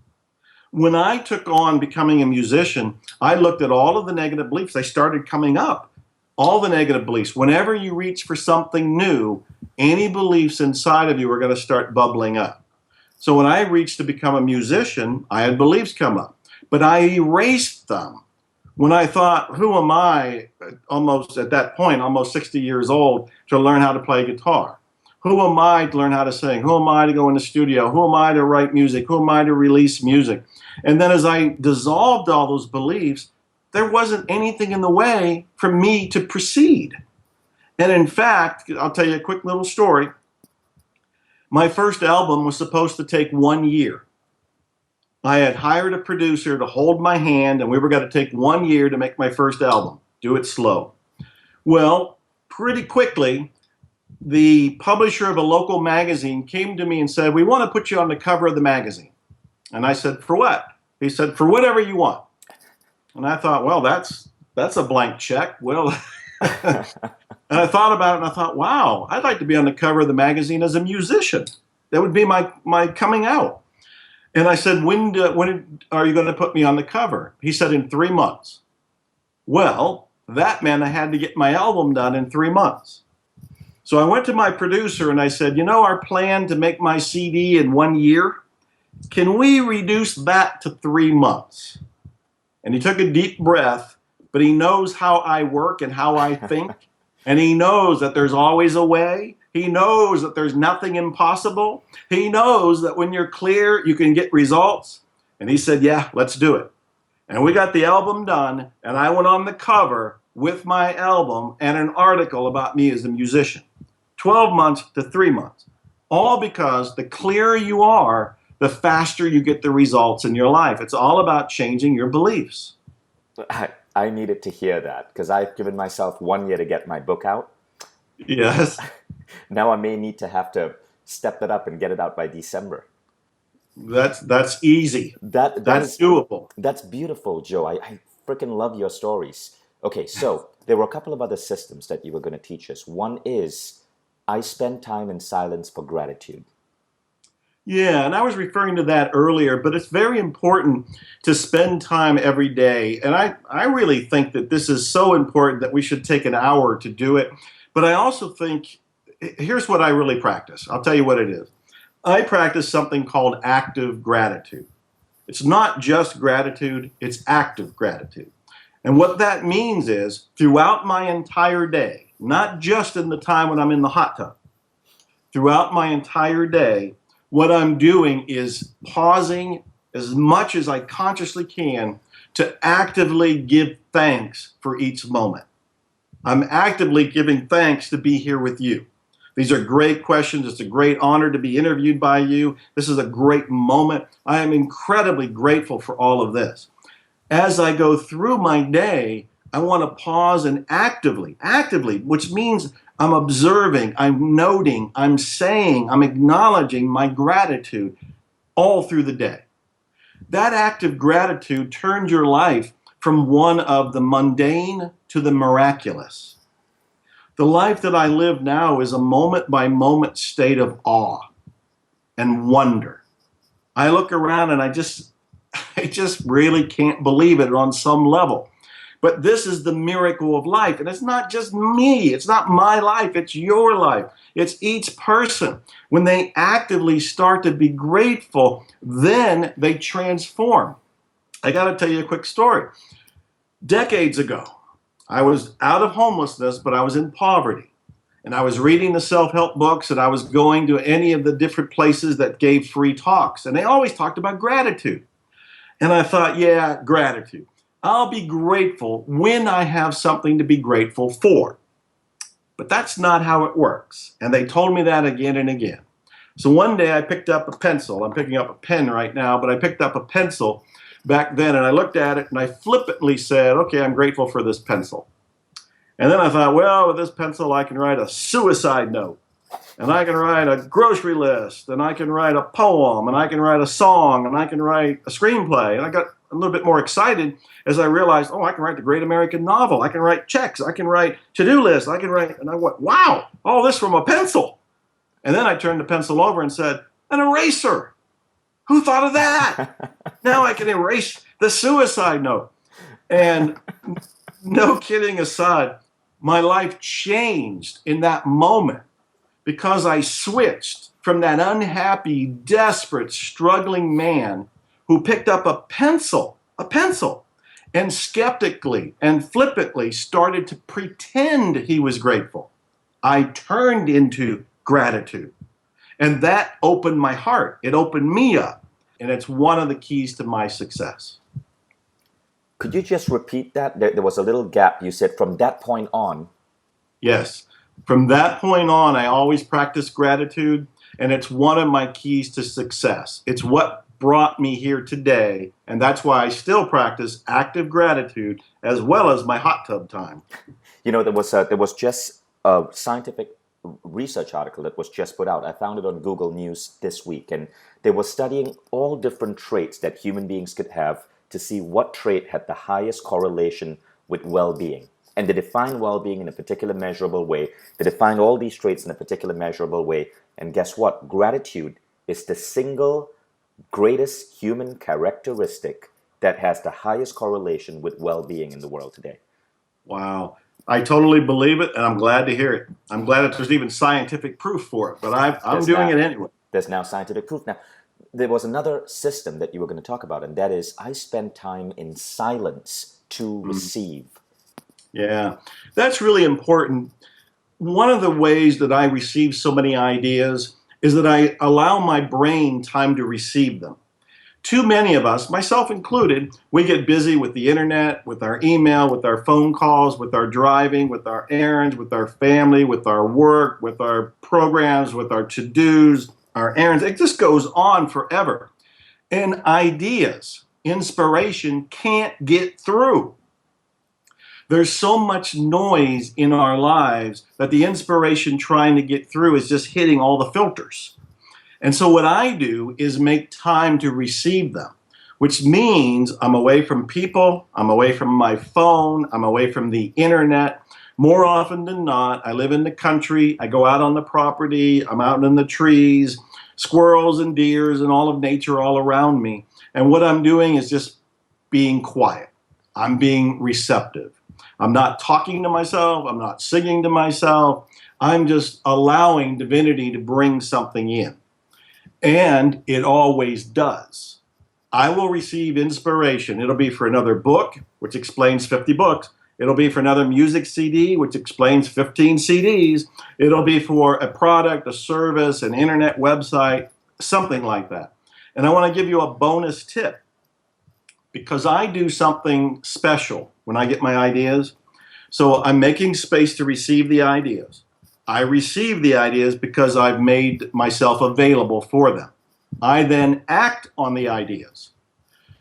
When I took on becoming a musician, I looked at all of the negative beliefs. They started coming up. All the negative beliefs. Whenever you reach for something new, any beliefs inside of you are going to start bubbling up. So when I reached to become a musician, I had beliefs come up, but I erased them. When I thought, who am I, almost at that point, almost 60 years old, to learn how to play guitar? Who am I to learn how to sing? Who am I to go in the studio? Who am I to write music? Who am I to release music? And then as I dissolved all those beliefs, there wasn't anything in the way for me to proceed. And in fact, I'll tell you a quick little story. My first album was supposed to take 1 year. I had hired a producer to hold my hand, and we were going to take 1 year to make my first album. Do it slow. Well, pretty quickly, the publisher of a local magazine came to me and said, we want to put you on the cover of the magazine. And I said, for what? He said, for whatever you want. And I thought, well, that's a blank check. Well, and I thought about it, and I thought, wow, I'd like to be on the cover of the magazine as a musician. That would be my coming out. And I said, when are you going to put me on the cover? He said, in 3 months. Well, that meant I had to get my album done in 3 months. So I went to my producer and I said, you know, our plan to make my CD in 1 year, can we reduce that to 3 months? And he took a deep breath, but he knows how I work and how I think. And he knows that there's always a way. He knows that there's nothing impossible. He knows that when you're clear, you can get results. And he said, yeah, let's do it. And we got the album done, and I went on the cover with my album and an article about me as a musician. 12 months to 3 months. All because the clearer you are, the faster you get the results in your life. It's all about changing your beliefs. I needed to hear that because I've given myself 1 year to get my book out. Yes. Now I may need to have to step it up and get it out by December. That's easy. That's doable. That's beautiful, Joe. I freaking love your stories. Okay, so there were a couple of other systems that you were going to teach us. One is I spend time in silence for gratitude. Yeah, and I was referring to that earlier, but it's very important to spend time every day. And I really think that this is so important that we should take an hour to do it. But I also think, here's what I really practice. I'll tell you what it is. I practice something called active gratitude. It's not just gratitude, it's active gratitude. And what that means is throughout my entire day, not just in the time when I'm in the hot tub, throughout my entire day, what I'm doing is pausing as much as I consciously can to actively give thanks for each moment. I'm actively giving thanks to be here with you. These are great questions. It's a great honor to be interviewed by you. This is a great moment. I am incredibly grateful for all of this. As I go through my day, I want to pause and actively, which means I'm observing, I'm noting, I'm saying, I'm acknowledging my gratitude all through the day. That act of gratitude turns your life from one of the mundane to the miraculous. The life that I live now is a moment-by-moment state of awe and wonder. I look around and I just really can't believe it on some level. But this is the miracle of life. And it's not just me. It's not my life. It's your life. It's each person. When they actively start to be grateful, then they transform. I got to tell you a quick story. Decades ago, I was out of homelessness, but I was in poverty. and I was reading the self-help books, and I was going to any of the different places that gave free talks, and they always talked about gratitude. And I thought, yeah, gratitude. I'll be grateful when I have something to be grateful for. But that's not how it works. And they told me that again and again. So one day I picked up a pencil. I'm picking up a pen right now, but I picked up a pencil back then, and I looked at it, and I flippantly said, okay, I'm grateful for this pencil. And then I thought, well, with this pencil, I can write a suicide note, and I can write a grocery list, and I can write a poem, and I can write a song, and I can write a screenplay. And I got a little bit more excited as I realized, oh, I can write the great American novel. I can write checks. I can write to-do lists. I can write, and I went, wow, all this from a pencil. And then I turned the pencil over and said, an eraser. Who thought of that? Now I can erase the suicide note. And no kidding aside, my life changed in that moment because I switched from that unhappy, desperate, struggling man who picked up a pencil, and skeptically and flippantly started to pretend he was grateful. I turned into gratitude. And that opened my heart. It opened me up. And it's one of the keys to my success. Could you just repeat that? There was a little gap. You said from that point on. Yes. From that point on, I always practice gratitude. And it's one of my keys to success. It's what brought me here today. And that's why I still practice active gratitude as well as my hot tub time. You know, there was just a scientific research article that was just put out. I found it on Google News this week, and they were studying all different traits that human beings could have to see what trait had the highest correlation with well-being. And they define well-being in a particular measurable way. They define all these traits in a particular measurable way. And guess what? Gratitude is the single greatest human characteristic that has the highest correlation with well-being in the world today. Wow. I totally believe it, and I'm glad to hear it. I'm glad that there's even scientific proof for it, but I'm doing it anyway. There's now scientific proof. Now, there was another system that you were going to talk about, and that is I spend time in silence to receive. Yeah, that's really important. One of the ways that I receive so many ideas is that I allow my brain time to receive them. Too many of us, myself included, we get busy with the internet, with our email, with our phone calls, with our driving, with our errands, with our family, with our work, with our programs, with our to-dos, our errands. It just goes on forever. And ideas, inspiration can't get through. There's so much noise in our lives that the inspiration trying to get through is just hitting all the filters. And so what I do is make time to receive them, which means I'm away from people, I'm away from my phone, I'm away from the internet. More often than not, I live in the country, I go out on the property, I'm out in the trees, squirrels and deers and all of nature all around me. And what I'm doing is just being quiet. I'm being receptive. I'm not talking to myself, I'm not singing to myself, I'm just allowing divinity to bring something in. And it always does. I will receive inspiration. It'll be for another book, which explains 50 books. It'll be for another music CD, which explains 15 CDs. It'll be for a product, a service, an internet website, something like that. And I want to give you a bonus tip because I do something special when I get my ideas. So I'm making space to receive the ideas. I receive the ideas because I've made myself available for them. I then act on the ideas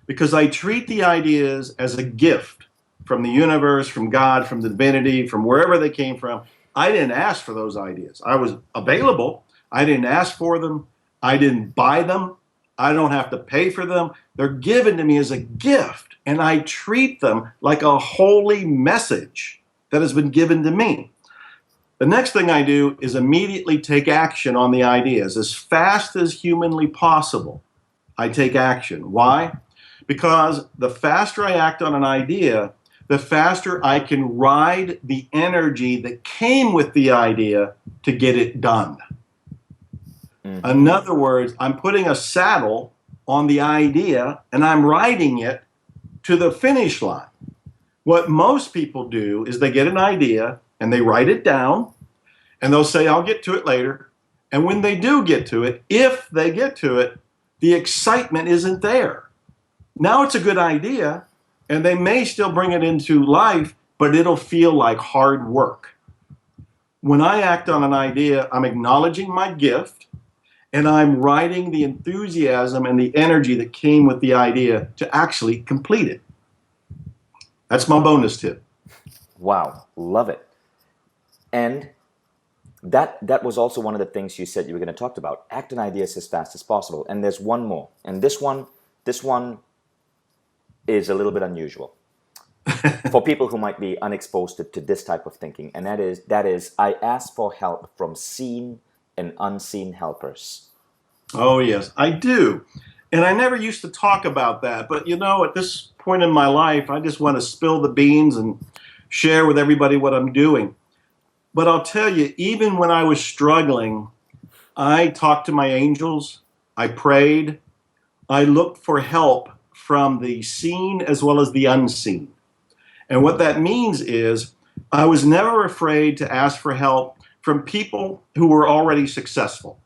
because I treat the ideas as a gift from the universe, from God, from the divinity, from wherever they came from. I didn't ask for those ideas. I was available. I didn't ask for them. I didn't buy them. I don't have to pay for them. They're given to me as a gift, and I treat them like a holy message that has been given to me. The next thing I do is immediately take action on the ideas. As fast as humanly possible, I take action. Why? Because the faster I act on an idea, the faster I can ride the energy that came with the idea to get it done. In other words, I'm putting a saddle on the idea and I'm riding it to the finish line. What most people do is they get an idea and they write it down and they'll say, I'll get to it later. And when they do get to it, if they get to it, the excitement isn't there. Now it's a good idea, and they may still bring it into life, but it'll feel like hard work. When I act on an idea, I'm acknowledging my gift, and I'm writing the enthusiasm and the energy that came with the idea to actually complete it. That's my bonus tip. Wow, love it. And that was also one of the things you said you were going to talk about. Act on ideas as fast as possible. And there's one more. And this one is a little bit unusual for people who might be unexposed to this type of thinking. And that is I ask for help from seen and unseen helpers. Oh, yes, I do. And I never used to talk about that. But, at this point in my life, I just want to spill the beans and share with everybody what I'm doing. But I'll tell you, even when I was struggling, I talked to my angels, I prayed, I looked for help from the seen as well as the unseen. And what that means is I was never afraid to ask for help from people who were already successful.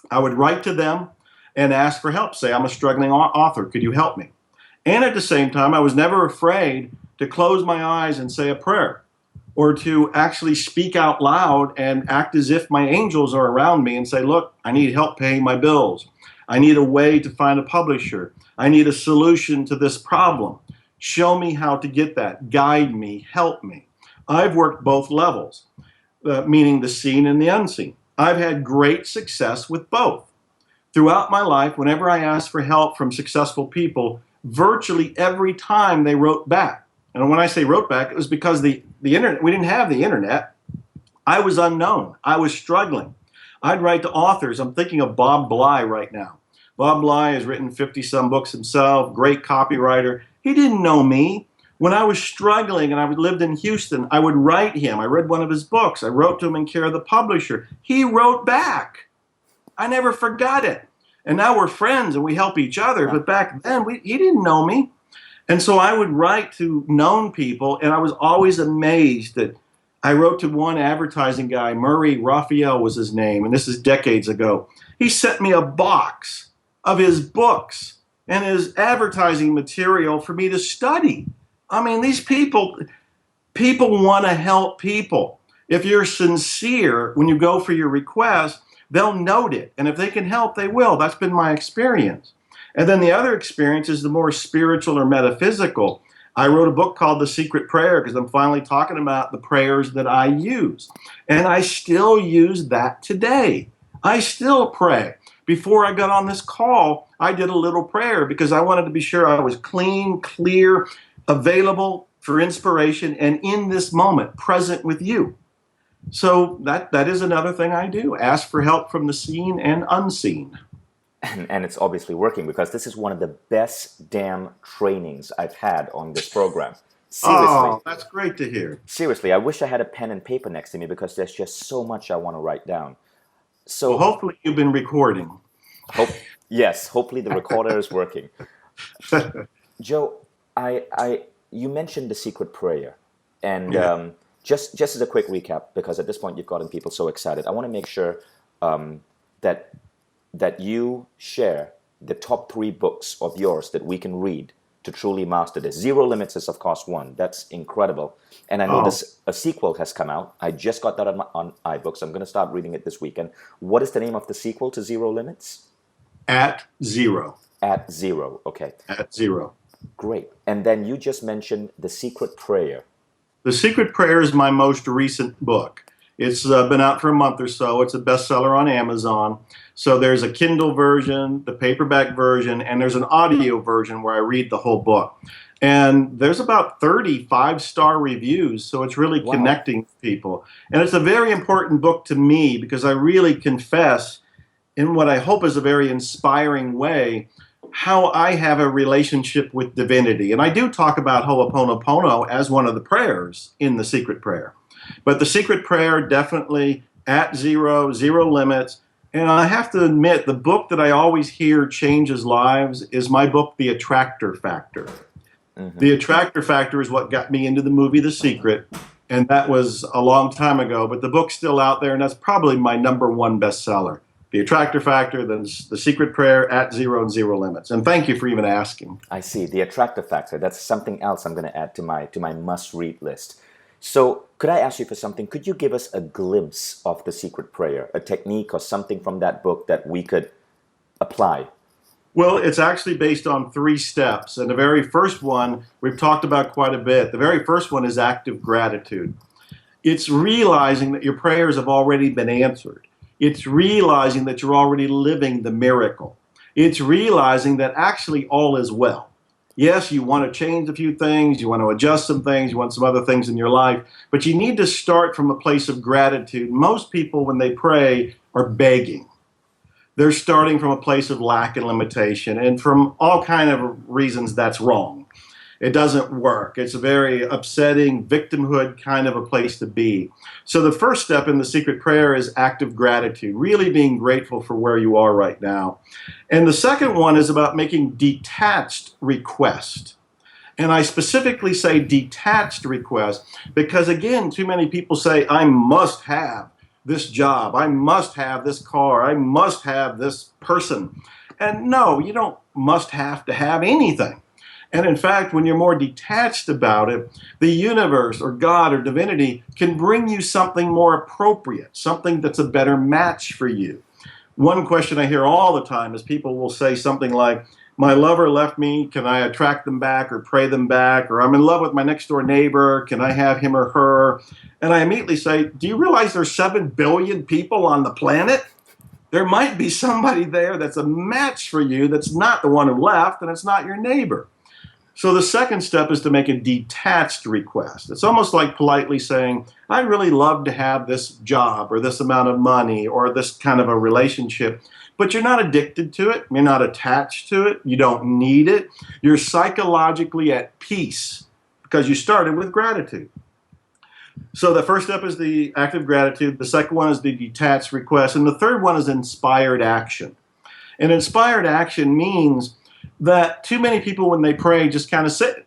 I would write to them and ask for help, say, I'm a struggling author, could you help me? And at the same time, I was never afraid to close my eyes and say a prayer, or to actually speak out loud and act as if my angels are around me and say, look, I need help paying my bills. I need a way to find a publisher. I need a solution to this problem. Show me how to get that. Guide me. Help me. I've worked both levels, meaning the seen and the unseen. I've had great success with both. Throughout my life, whenever I asked for help from successful people, virtually every time they wrote back. And when I say wrote back, it was because the internet, we didn't have the internet. I was unknown. I was struggling. I'd write to authors. I'm thinking of Bob Bly right now. Bob Bly has written 50-some books himself, great copywriter. He didn't know me. When I was struggling and I lived in Houston, I would write him. I read one of his books. I wrote to him in care of the publisher. He wrote back. I never forgot it. And now we're friends and we help each other. But back then, he didn't know me. And so I would write to known people, and I was always amazed that I wrote to one advertising guy, Murray Raphael was his name, and this is decades ago. He sent me a box of his books and his advertising material for me to study. I mean, these people want to help people. If you're sincere when you go for your request, they'll note it. And if they can help, they will. That's been my experience. And then the other experience is the more spiritual or metaphysical. I wrote a book called The Secret Prayer because I'm finally talking about the prayers that I use. And I still use that today. I still pray. Before I got on this call, I did a little prayer because I wanted to be sure I was clean, clear, available for inspiration, and in this moment, present with you. So that is another thing I do. Ask for help from the seen and unseen. And it's obviously working because this is one of the best damn trainings I've had on this program. Seriously. Oh, that's great to hear. Seriously, I wish I had a pen and paper next to me because there's just so much I want to write down. So well, hopefully you've been recording. Yes, hopefully the recorder is working. Joe, you mentioned the secret prayer, and just as a quick recap, because at this point you've gotten people so excited, I want to make sure that you share the top 3 books of yours that we can read to truly master this. Zero Limits is, of course, one. That's incredible. And I know a sequel has come out. I just got that on iBooks. I'm going to start reading it this weekend. What is the name of the sequel to Zero Limits? At Zero. At Zero. Okay. At Zero. Great. And then you just mentioned The Secret Prayer. The Secret Prayer is my most recent book. It's been out for a month or so. It's a bestseller on Amazon. So there's a Kindle version, the paperback version, and there's an audio version where I read the whole book. And there's about 30 5-star reviews, so it's really connecting people. And it's a very important book to me because I really confess in what I hope is a very inspiring way how I have a relationship with divinity. And I do talk about Ho'oponopono as one of the prayers in The Secret Prayer. But The Secret Prayer, definitely At Zero, Zero Limits. And I have to admit, the book that I always hear changes lives is my book, The Attractor Factor. Mm-hmm. The Attractor Factor is what got me into the movie The Secret. And that was a long time ago, but the book's still out there, and that's probably my #1 bestseller. The Attractor Factor, the Secret Prayer, At Zero and Zero Limits. And thank you for even asking. I see. The attractor factor. That's something else I'm going to add to my must-read list. So, could I ask you for something? Could you give us a glimpse of the secret prayer, a technique or something from that book that we could apply? Well, it's actually based on 3 steps. And the very first one we've talked about quite a bit. The very first one is active gratitude. It's realizing that your prayers have already been answered. It's realizing that you're already living the miracle. It's realizing that actually all is well. Yes, you want to change a few things, you want to adjust some things, you want some other things in your life, but you need to start from a place of gratitude. Most people, when they pray, are begging. They're starting from a place of lack and limitation, and from all kind of reasons that's wrong. It doesn't work. It's a very upsetting, victimhood kind of a place to be. So the first step in the secret prayer is active gratitude, really being grateful for where you are right now. And the second one is about making detached request. And I specifically say detached request because, again, too many people say, I must have this job, I must have this car, I must have this person. And no, you don't must have to have anything. And in fact, when you're more detached about it, the universe or God or divinity can bring you something more appropriate, something that's a better match for you. One question I hear all the time is people will say something like, my lover left me, can I attract them back or pray them back? Or I'm in love with my next door neighbor, can I have him or her? And I immediately say, do you realize there's 7 billion people on the planet? There might be somebody there that's a match for you that's not the one who left, and it's not your neighbor. So the second step is to make a detached request. It's almost like politely saying, I'd really love to have this job or this amount of money or this kind of a relationship, but you're not addicted to it. You're not attached to it. You don't need it. You're psychologically at peace because you started with gratitude. So the first step is the active gratitude. The second one is the detached request. And the third one is inspired action. And inspired action means that too many people, when they pray, just kind of sit.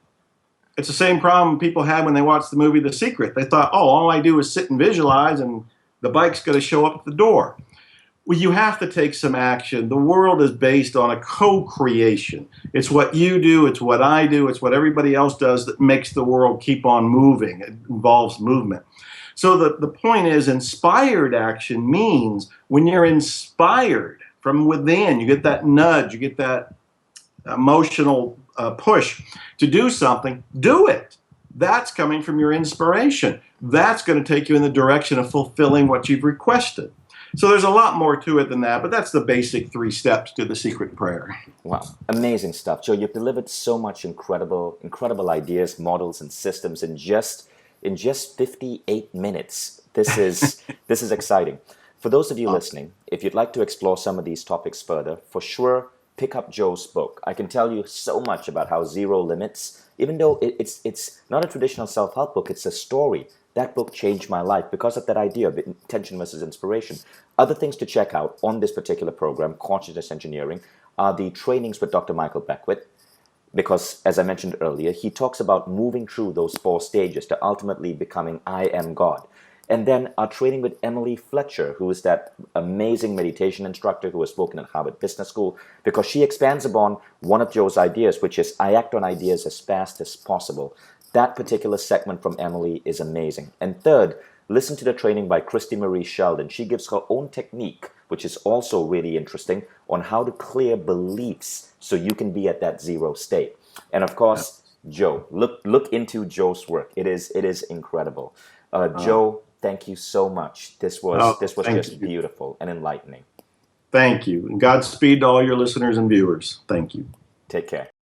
It's the same problem people had when they watched the movie The Secret. They thought, oh, all I do is sit and visualize, and the bike's going to show up at the door. Well, you have to take some action. The world is based on a co-creation. It's what you do, it's what I do, it's what everybody else does that makes the world keep on moving. It involves movement. So the point is, inspired action means when you're inspired from within, you get that nudge, you get that emotional push to do something, do it. That's coming from your inspiration. That's going to take you in the direction of fulfilling what you've requested. So there's a lot more to it than that, but that's the basic 3 steps to the secret prayer. Wow, amazing stuff. Joe, you've delivered so much incredible ideas, models, and systems in just 58 minutes. This is exciting. For those of you listening, if you'd like to explore some of these topics further, for sure, pick up Joe's book. I can tell you so much about how Zero Limits, even though it's not a traditional self-help book, it's a story. That book changed my life because of that idea of intention versus inspiration. Other things to check out on this particular program, Consciousness Engineering, are the trainings with Dr. Michael Beckwith, because, as I mentioned earlier, he talks about moving through those 4 stages to ultimately becoming I am God. And then our training with Emily Fletcher, who is that amazing meditation instructor who has spoken at Harvard Business School, because she expands upon one of Joe's ideas, which is I act on ideas as fast as possible. That particular segment from Emily is amazing. And third, listen to the training by Christy Marie Sheldon. She gives her own technique, which is also really interesting, on how to clear beliefs so you can be at that zero state. And of course, Joe, look into Joe's work. It is incredible. Joe, thank you so much. This was just beautiful and enlightening. Thank you. And Godspeed to all your listeners and viewers. Thank you. Take care.